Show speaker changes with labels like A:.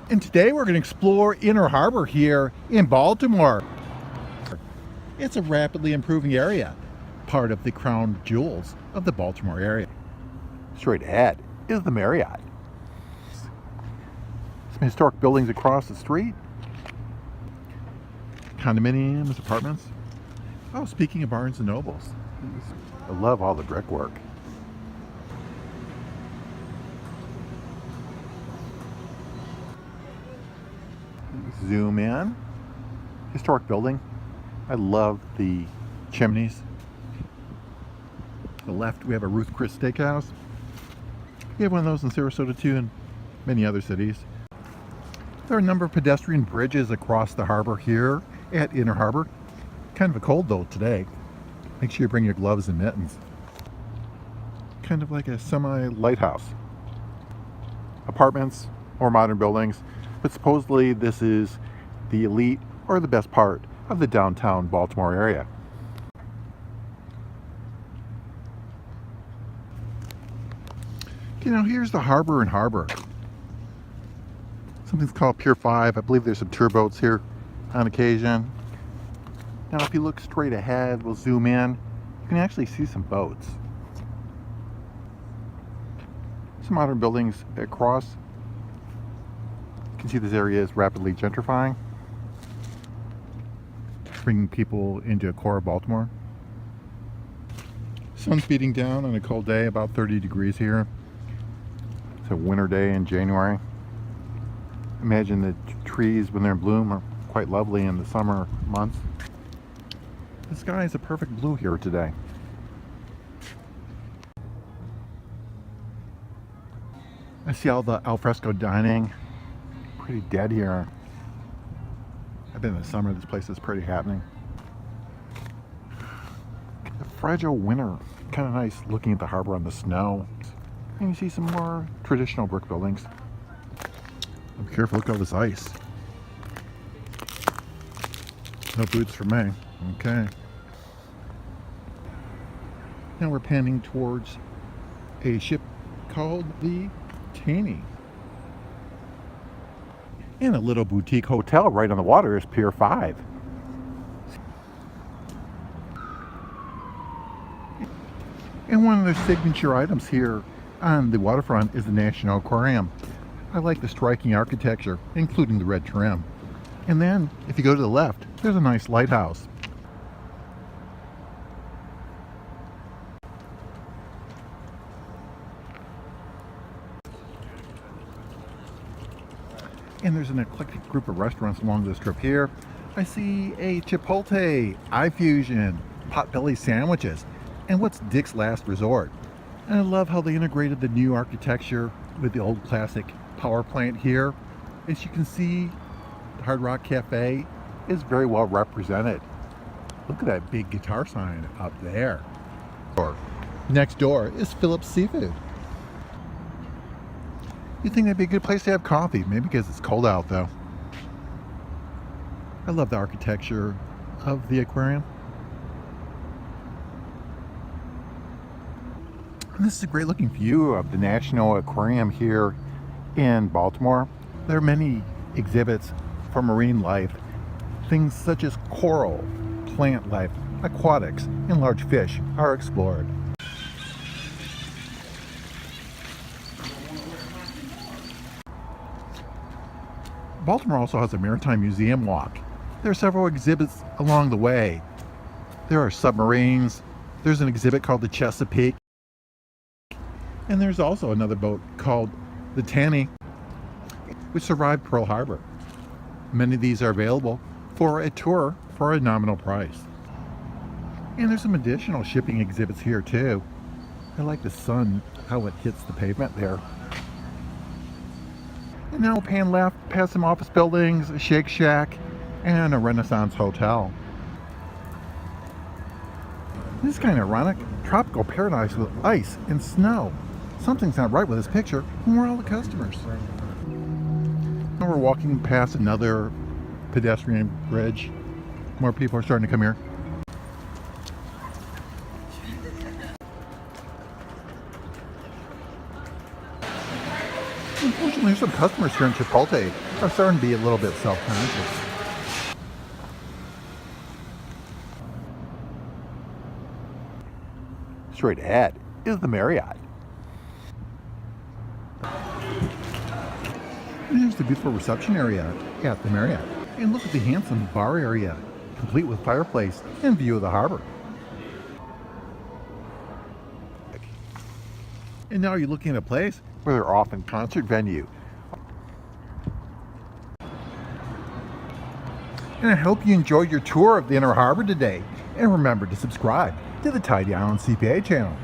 A: And today we're going to explore Inner Harbor here in Baltimore. It's a rapidly improving area, part of the crown jewels of the Baltimore area. Straight ahead is the Marriott. Some historic buildings across the street. Condominiums, apartments. Oh, speaking of Barnes & Nobles, I love all the brickwork. Zoom in. Historic building. I love the chimneys. To the left we have a Ruth Chris steakhouse. We have one of those in Sarasota too, and many other cities. There are a number of pedestrian bridges across the harbor here at Inner Harbor. Kind of a cold though today. Make sure you bring your gloves and mittens. Kind of like a semi-lighthouse. Apartments or modern buildings, but supposedly this is the elite or the best part of the downtown Baltimore area. You know, here's the harbor in Harbor. Something's called Pier 5. I believe there's some tour boats here on occasion. Now if you look straight ahead, we'll zoom in, you can actually see some boats. Some modern buildings across. You can see this area is rapidly gentrifying, bringing people into a core of Baltimore. Sun's beating down on a cold day, about 30 degrees here. It's a winter day in January. Imagine the trees when they're in bloom are quite lovely in the summer months. The sky is a perfect blue here today. I see all the alfresco dining. Pretty dead here. I've been in the summer, this place is pretty happening. A fragile winter. Kind of nice looking at the harbor on the snow. And you see some more traditional brick buildings. Be careful, look at all this ice. No boots for me. Okay. Now we're panning towards a ship called the Taney. And a little boutique hotel right on the water is Pier 5. And one of their signature items here on the waterfront is the National Aquarium. I like the striking architecture, including the red trim. And then, if you go to the left, there's a nice lighthouse. And there's an eclectic group of restaurants along this strip here. I see a Chipotle, IFusion, Potbelly sandwiches, and what's Dick's Last Resort. And I love how they integrated the new architecture with the old classic power plant here. As you can see, the Hard Rock Café is very well represented. Look at that big guitar sign up there. Next door is Phillips Seafood. You think that'd be a good place to have coffee, maybe because it's cold out though. I love the architecture of the aquarium. And this is a great looking view of the National Aquarium here in Baltimore. There are many exhibits for marine life. Things such as coral, plant life, aquatics, and large fish are explored. Baltimore also has a Maritime museum walk. There are several exhibits along the way. There are submarines. There's an exhibit called the Chesapeake. And there's also another boat called the Taney, which survived Pearl Harbor. Many of these are available for a tour for a nominal price. And there's some additional shipping exhibits here too. I like the sun, how it hits the pavement there. And now we'll pan left past some office buildings, a Shake Shack, and a Renaissance hotel. This is kind of ironic. Tropical paradise with ice and snow. Something's not right with this picture, and where are all the customers? Now we're walking past another pedestrian bridge. More people are starting to come here. Unfortunately, there's some customers here in Chipotle are starting to be a little bit self-conscious. Straight ahead is the Marriott. And here's the beautiful reception area at the Marriott. And look at the handsome bar area, complete with fireplace and view of the harbor. And now you're looking at a place where they're often concert venue. And I hope you enjoyed your tour of the Inner Harbor today. And remember to subscribe to the Tidy Island CPA channel.